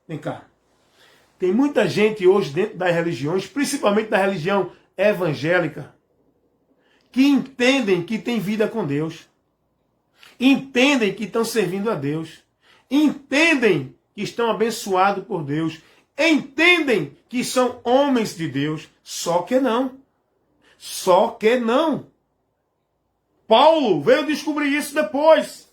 Vem cá. Tem muita gente hoje dentro das religiões, principalmente da religião evangélica, que entendem que tem vida com Deus. Entendem que estão servindo a Deus. Entendem que estão abençoados por Deus. Entendem que são homens de Deus. Só que não. Só que não. Paulo veio descobrir isso depois.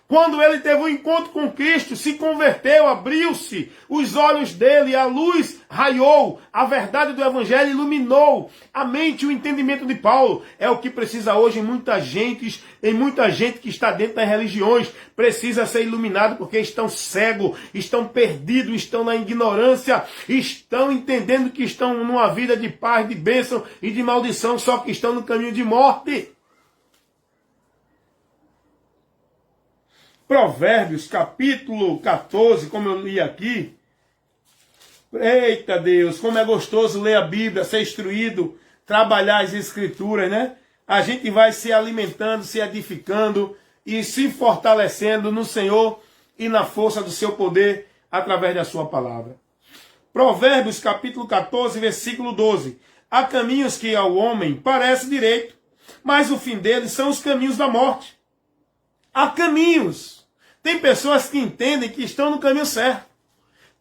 Quando ele teve um encontro com Cristo, se converteu, abriu-se os olhos dele, a luz raiou, a verdade do Evangelho iluminou a mente e o entendimento de Paulo. É o que precisa hoje em muita gente que está dentro das religiões. Precisa ser iluminado porque estão cegos, estão perdidos, estão na ignorância, estão entendendo que estão numa vida de paz, de bênção e de maldição, só que estão no caminho de morte. Provérbios, capítulo 14, como eu li aqui. Eita Deus, como é gostoso ler a Bíblia, ser instruído, trabalhar as Escrituras, né? A gente vai se alimentando, se edificando e se fortalecendo no Senhor e na força do seu poder através da sua palavra. Provérbios, capítulo 14, versículo 12. Há caminhos que ao homem parece direito, mas o fim deles são os caminhos da morte. Há caminhos. Tem pessoas que entendem que estão no caminho certo.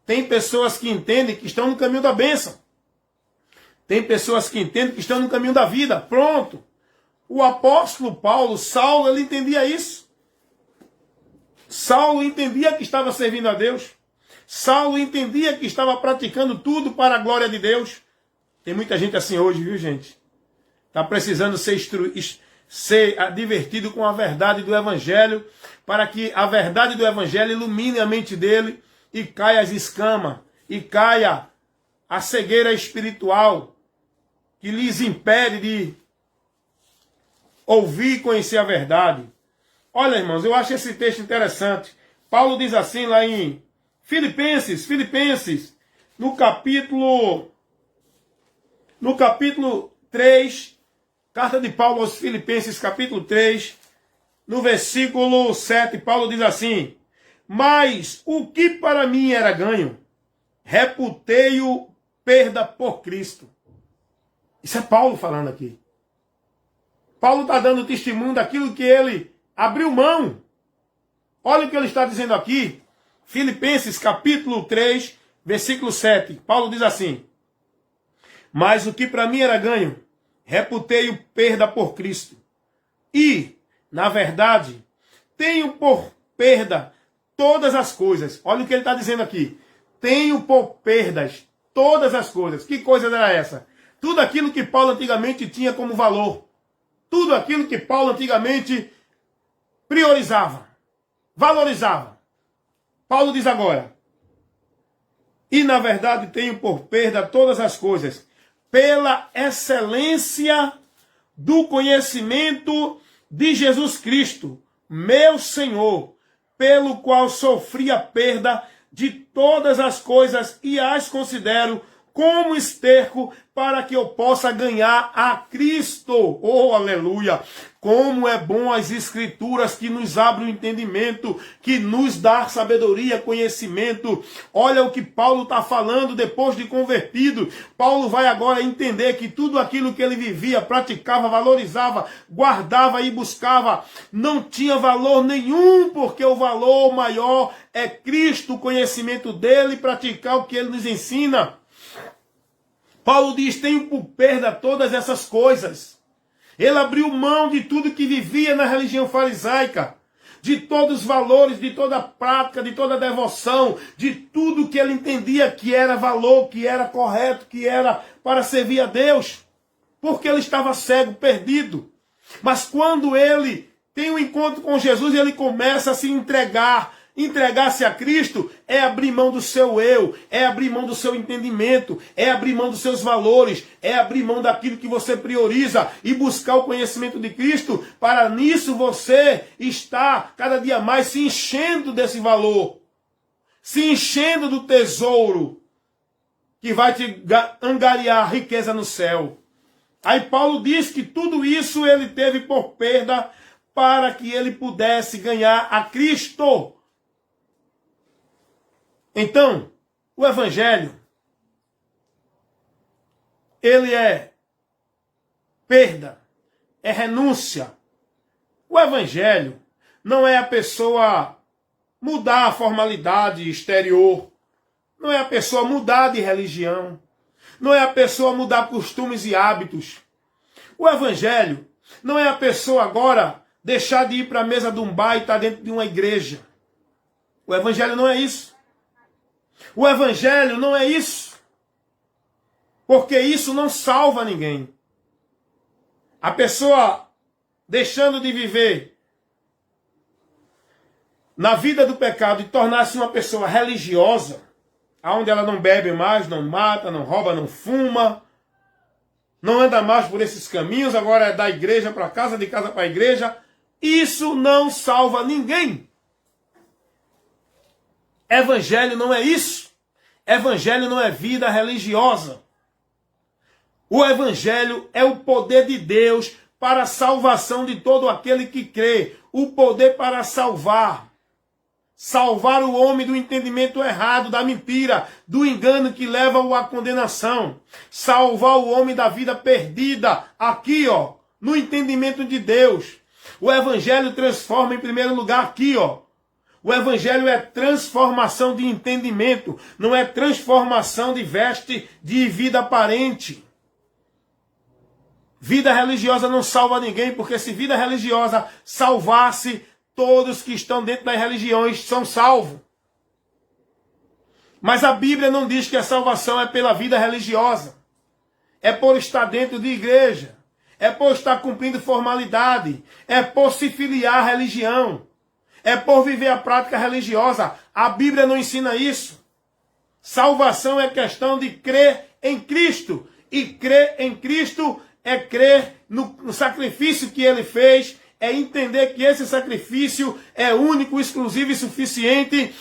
Tem pessoas que entendem que estão no caminho da bênção. Tem pessoas que entendem que estão no caminho da vida. Pronto. O apóstolo Paulo, Saulo, ele entendia isso. Saulo entendia que estava servindo a Deus. Saulo entendia que estava praticando tudo para a glória de Deus. Tem muita gente assim hoje, viu, gente? Está precisando ser advertido com a verdade do Evangelho, para que a verdade do Evangelho ilumine a mente dele e caia as escamas, e caia a cegueira espiritual que lhes impede de ouvir e conhecer a verdade. Olha, irmãos, eu acho esse texto interessante. Paulo diz assim lá em Filipenses, no capítulo 3, carta de Paulo aos Filipenses, capítulo 3, no versículo 7, Paulo diz assim: mas o que para mim era ganho, reputei-o perda por Cristo. Isso é Paulo falando aqui. Paulo está dando testemunho daquilo que ele abriu mão. Olha o que ele está dizendo aqui. Filipenses capítulo 3, versículo 7. Paulo diz assim: mas o que para mim era ganho, reputei-o perda por Cristo. E, na verdade, tenho por perda todas as coisas. Olha o que ele está dizendo aqui. Tenho por perdas todas as coisas. Que coisa era essa? Tudo aquilo que Paulo antigamente tinha como valor. Tudo aquilo que Paulo antigamente priorizava, valorizava. Paulo diz agora: e na verdade tenho por perda todas as coisas, pela excelência do conhecimento de Jesus Cristo, meu Senhor, pelo qual sofri a perda de todas as coisas e as considero como esterco para que eu possa ganhar a Cristo. Oh, aleluia! Como é bom as Escrituras que nos abrem o entendimento, que nos dá sabedoria, conhecimento. Olha o que Paulo está falando depois de convertido. Paulo vai agora entender que tudo aquilo que ele vivia, praticava, valorizava, guardava e buscava, não tinha valor nenhum, porque o valor maior é Cristo, o conhecimento dele, praticar o que ele nos ensina. Paulo diz: tenho por perda todas essas coisas. Ele abriu mão de tudo que vivia na religião farisaica, de todos os valores, de toda a prática, de toda a devoção, de tudo que ele entendia que era valor, que era correto, que era para servir a Deus, porque ele estava cego, perdido. Mas quando ele tem um encontro com Jesus, ele começa a se entregar. Entregar-se a Cristo é abrir mão do seu eu, é abrir mão do seu entendimento, é abrir mão dos seus valores, é abrir mão daquilo que você prioriza e buscar o conhecimento de Cristo. Para nisso você está cada dia mais se enchendo desse valor, se enchendo do tesouro que vai te angariar riqueza no céu. Aí Paulo diz que tudo isso ele teve por perda para que ele pudesse ganhar a Cristo. Então, o evangelho, ele é perda, é renúncia. O evangelho não é a pessoa mudar a formalidade exterior, não é a pessoa mudar de religião, não é a pessoa mudar costumes e hábitos. O evangelho não é a pessoa agora deixar de ir para a mesa de um bar e estar dentro de uma igreja. O evangelho não é isso. O evangelho não é isso. Porque isso não salva ninguém. A pessoa deixando de viver na vida do pecado e tornar-se uma pessoa religiosa, onde ela não bebe mais, não mata, não rouba, não fuma, não anda mais por esses caminhos, agora é da igreja para casa, de casa para a igreja, isso não salva ninguém. Evangelho não é isso. Evangelho não é vida religiosa. O evangelho é o poder de Deus para a salvação de todo aquele que crê. O poder para salvar. Salvar o homem do entendimento errado, da mentira, do engano que leva-o à condenação. Salvar o homem da vida perdida, aqui, ó, no entendimento de Deus. O evangelho transforma, em primeiro lugar, aqui, ó. O evangelho é transformação de entendimento, não é transformação de veste de vida aparente. Vida religiosa não salva ninguém, porque se vida religiosa salvasse, todos que estão dentro das religiões são salvos. Mas a Bíblia não diz que a salvação é pela vida religiosa. É por estar dentro de igreja. É por estar cumprindo formalidade. É por se filiar à religião. É por viver a prática religiosa. A Bíblia não ensina isso. Salvação é questão de crer em Cristo. E crer em Cristo é crer no sacrifício que ele fez, é entender que esse sacrifício é único, exclusivo e suficiente.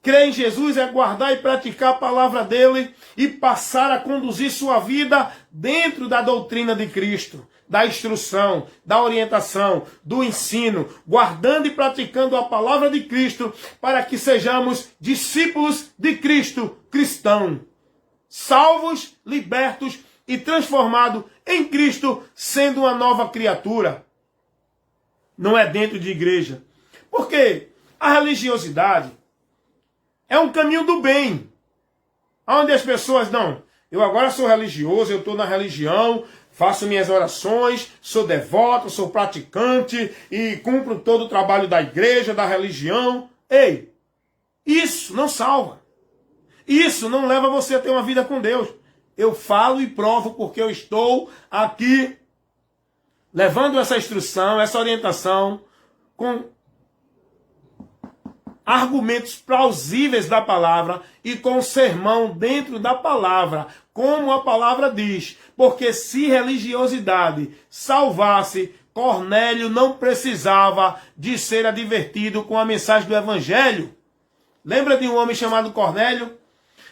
Crer em Jesus é guardar e praticar a palavra dele e passar a conduzir sua vida dentro da doutrina de Cristo, da instrução, da orientação, do ensino, guardando e praticando a palavra de Cristo para que sejamos discípulos de Cristo, cristão, salvos, libertos e transformados em Cristo, sendo uma nova criatura. Não é dentro de igreja. Porque a religiosidade é um caminho do bem. Onde as pessoas, não, eu agora sou religioso, eu estou na religião, faço minhas orações, sou devoto, sou praticante e cumpro todo o trabalho da igreja, da religião. Ei, isso não salva. Isso não leva você a ter uma vida com Deus. Eu falo e provo porque eu estou aqui levando essa instrução, essa orientação com argumentos plausíveis da palavra e com sermão dentro da palavra, como a palavra diz. Porque se religiosidade salvasse, Cornélio não precisava de ser advertido com a mensagem do evangelho. Lembra de um homem chamado Cornélio?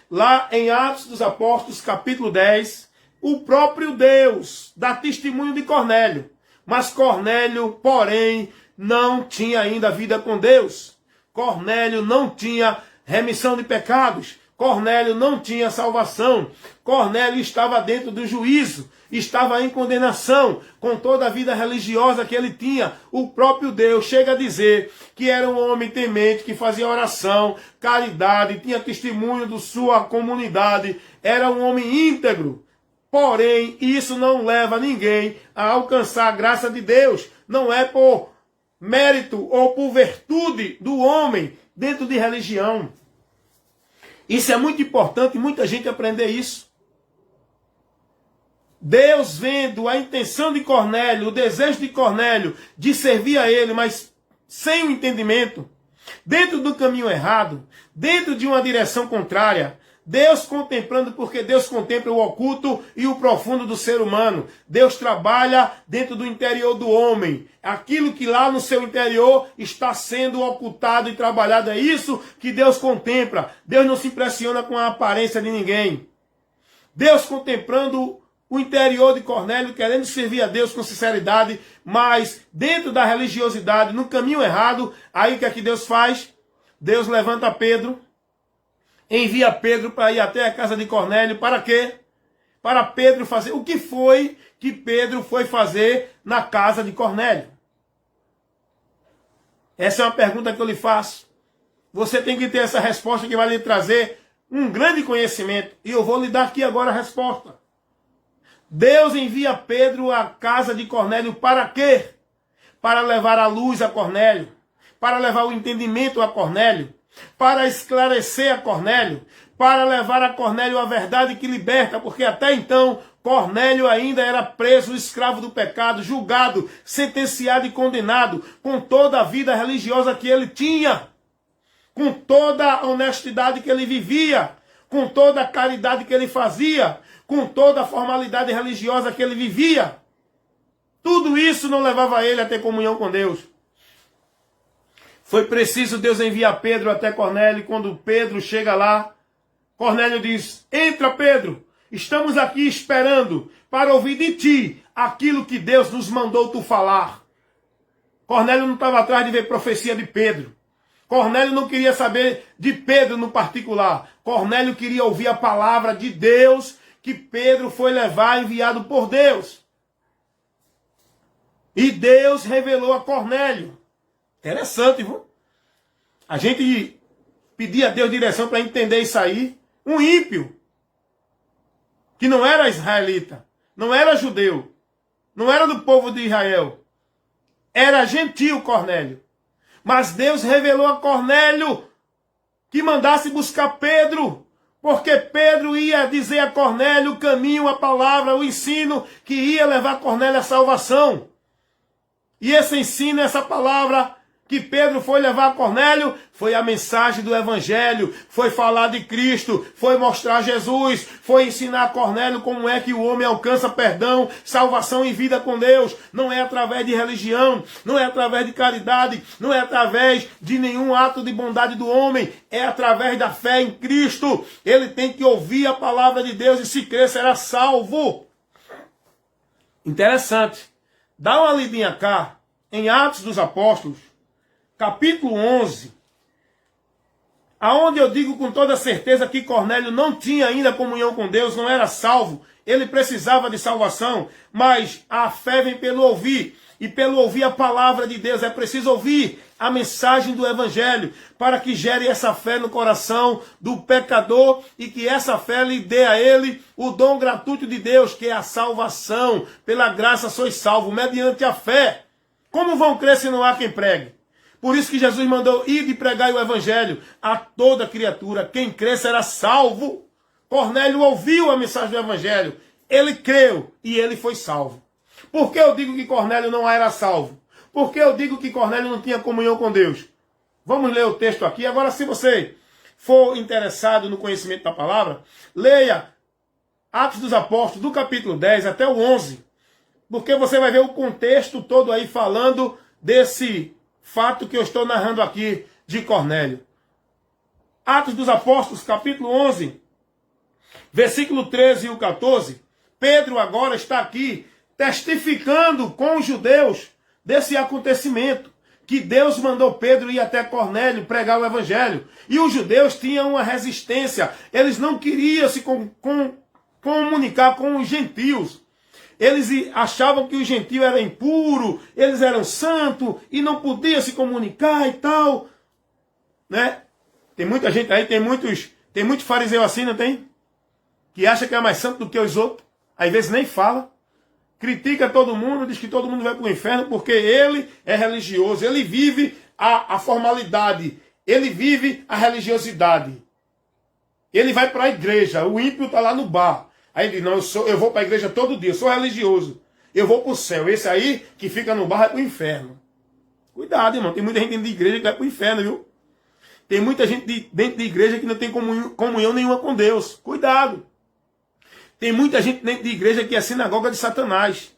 Lá em Atos dos Apóstolos, capítulo 10, o próprio Deus dá testemunho de Cornélio. Mas Cornélio, porém, não tinha ainda vida com Deus. Cornélio não tinha remissão de pecados. Cornélio não tinha salvação. Cornélio estava dentro do juízo. Estava em condenação com toda a vida religiosa que ele tinha. O próprio Deus chega a dizer que era um homem temente, que fazia oração, caridade, tinha testemunho da sua comunidade. Era um homem íntegro. Porém, isso não leva ninguém a alcançar a graça de Deus. Não é por mérito ou por virtude do homem dentro de religião. Isso é muito importante, muita gente aprender isso. Deus vendo a intenção de Cornélio, o desejo de Cornélio de servir a ele, mas sem o entendimento, dentro do caminho errado, dentro de uma direção contrária, Deus contemplando, porque Deus contempla o oculto e o profundo do ser humano. Deus trabalha dentro do interior do homem. Aquilo que lá no seu interior está sendo ocultado e trabalhado. É isso que Deus contempla. Deus não se impressiona com a aparência de ninguém. Deus contemplando o interior de Cornélio, querendo servir a Deus com sinceridade, mas dentro da religiosidade, no caminho errado, aí o que é que Deus faz? Deus levanta Pedro. envia Pedro para ir até a casa de Cornélio. Para quê? Para Pedro fazer. O que foi que Pedro foi fazer na casa de Cornélio? Essa é uma pergunta que eu lhe faço. Você tem que ter essa resposta que vai lhe trazer um grande conhecimento. E eu vou lhe dar aqui agora a resposta. Deus envia Pedro à casa de Cornélio para quê? Para levar a luz a Cornélio. Para levar o entendimento a Cornélio. Para esclarecer a Cornélio. Para levar a Cornélio a verdade que liberta. Porque até então Cornélio ainda era preso, escravo do pecado, julgado, sentenciado e condenado, com toda a vida religiosa que ele tinha, com toda a honestidade que ele vivia, com toda a caridade que ele fazia, com toda a formalidade religiosa que ele vivia. Tudo isso não levava ele a ter comunhão com Deus. Foi preciso Deus enviar Pedro até Cornélio, e quando Pedro chega lá, Cornélio diz: entra, Pedro. Estamos aqui esperando para ouvir de ti aquilo que Deus nos mandou tu falar. Cornélio não estava atrás de ver profecia de Pedro. Cornélio não queria saber de Pedro no particular. Cornélio queria ouvir a palavra de Deus que Pedro foi levar, enviado por Deus. E Deus revelou a Cornélio. Interessante, viu? A gente pedia a Deus direção para entender isso aí. Um ímpio, que não era israelita, não era judeu, não era do povo de Israel, era gentil Cornélio. Mas Deus revelou a Cornélio que mandasse buscar Pedro, porque Pedro ia dizer a Cornélio o caminho, a palavra, o ensino que ia levar Cornélio à salvação. E esse ensino, essa palavra que Pedro foi levar a Cornélio, foi a mensagem do Evangelho, foi falar de Cristo, foi mostrar Jesus, foi ensinar a Cornélio como é que o homem alcança perdão, salvação e vida com Deus. Não é através de religião, não é através de caridade, não é através de nenhum ato de bondade do homem, é através da fé em Cristo. Ele tem que ouvir a palavra de Deus e se crer será salvo. Interessante. Dá uma lidinha cá, em Atos dos Apóstolos, capítulo 11, aonde eu digo com toda certeza que Cornélio não tinha ainda comunhão com Deus, não era salvo, ele precisava de salvação, mas a fé vem pelo ouvir, e pelo ouvir a palavra de Deus, é preciso ouvir a mensagem do Evangelho, para que gere essa fé no coração do pecador, e que essa fé lhe dê a ele o dom gratuito de Deus, que é a salvação. Pela graça sois salvos, mediante a fé. Como vão crer se não há quem pregue? Por isso que Jesus mandou ir de pregar o Evangelho a toda criatura. Quem crê será salvo. Cornélio ouviu a mensagem do Evangelho. Ele creu e ele foi salvo. Por que eu digo que Cornélio não era salvo? Por que eu digo que Cornélio não tinha comunhão com Deus? Vamos ler o texto aqui. Agora, se você for interessado no conhecimento da palavra, leia Atos dos Apóstolos, do capítulo 10 até o 11. Porque você vai ver o contexto todo aí falando desse fato que eu estou narrando aqui de Cornélio. Atos dos Apóstolos, capítulo 11, versículo 13 e o 14. Pedro agora está aqui testificando com os judeus desse acontecimento, que Deus mandou Pedro ir até Cornélio pregar o Evangelho. E os judeus tinham uma resistência. Eles não queriam se comunicar com os gentios. Eles achavam que o gentio era impuro, eles eram santos e não podiam se comunicar e tal, né? Tem muita gente aí, tem muitos fariseus assim, não tem? Que acha que é mais santo do que os outros, às vezes nem fala, critica todo mundo, diz que todo mundo vai para o inferno porque ele é religioso, ele vive a formalidade, ele vive a religiosidade. Ele vai para a igreja, o ímpio está lá no bar. Aí ele diz, não, eu vou para a igreja todo dia, eu sou religioso. Eu vou para o céu. Esse aí que fica no bar vai para o inferno. Cuidado, irmão. Tem muita gente dentro de igreja que vai para o inferno, viu? Tem muita gente dentro de igreja que não tem comunhão nenhuma com Deus. Cuidado. Tem muita gente dentro de igreja que é sinagoga de Satanás.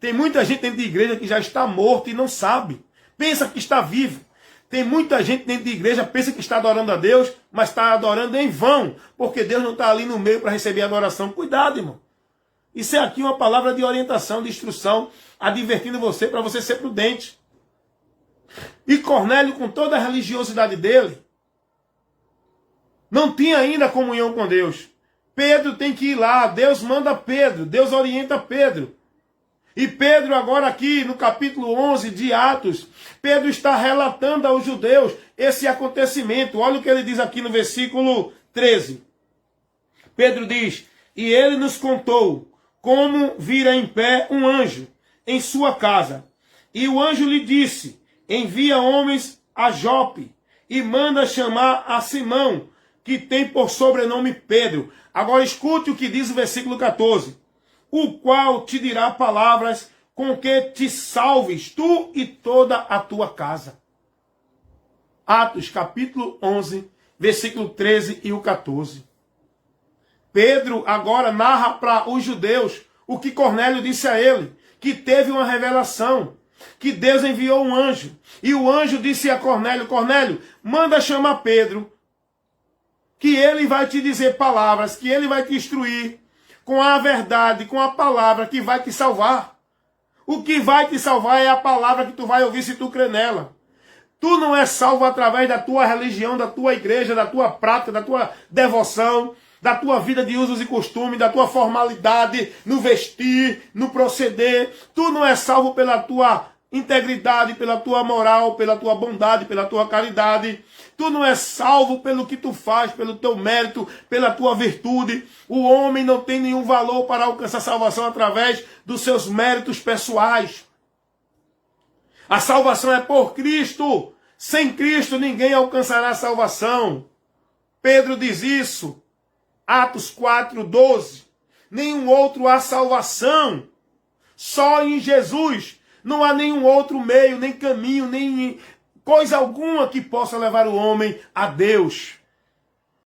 Tem muita gente dentro de igreja que já está morto e não sabe. Pensa que está vivo. Tem muita gente dentro de igreja, pensa que está adorando a Deus, mas está adorando em vão, porque Deus não está ali no meio para receber a adoração. Cuidado, irmão. Isso é aqui uma palavra de orientação, de instrução, advertindo você para você ser prudente. E Cornélio, com toda a religiosidade dele, Não tinha ainda comunhão com Deus. Pedro tem que ir lá, Deus manda Pedro, Deus orienta Pedro. E Pedro agora aqui no capítulo 11 de Atos, Pedro está relatando aos judeus esse acontecimento. Olha o que ele diz aqui no versículo 13. Pedro diz, e ele nos contou como vira em pé um anjo em sua casa. E o anjo lhe disse, envia homens a Jope e manda chamar a Simão, que tem por sobrenome Pedro. Agora escute o que diz o versículo 14. O qual te dirá palavras com que te salves, tu e toda a tua casa. Atos capítulo 11, versículo 13 e o 14. Pedro agora narra para os judeus o que Cornélio disse a ele, que teve uma revelação, que Deus enviou um anjo. E o anjo disse a Cornélio, Cornélio, manda chamar Pedro, que ele vai te dizer palavras, que ele vai te instruir com a verdade, com a palavra que vai te salvar. O que vai te salvar é a palavra que tu vai ouvir se tu crer nela. Tu não és salvo através da tua religião, da tua igreja, da tua prática, da tua devoção, da tua vida de usos e costumes, da tua formalidade, no vestir, no proceder. Tu não és salvo pela tua integridade, pela tua moral, pela tua bondade, pela tua caridade. Tu não és salvo pelo que tu faz, pelo teu mérito, pela tua virtude. O homem não tem nenhum valor para alcançar salvação através dos seus méritos pessoais. A salvação é por Cristo. Sem Cristo ninguém alcançará a salvação. Pedro diz isso. Atos 4:12. Nenhum outro há salvação. Só em Jesus. Não há nenhum outro meio, nem caminho, nem coisa alguma que possa levar o homem a Deus.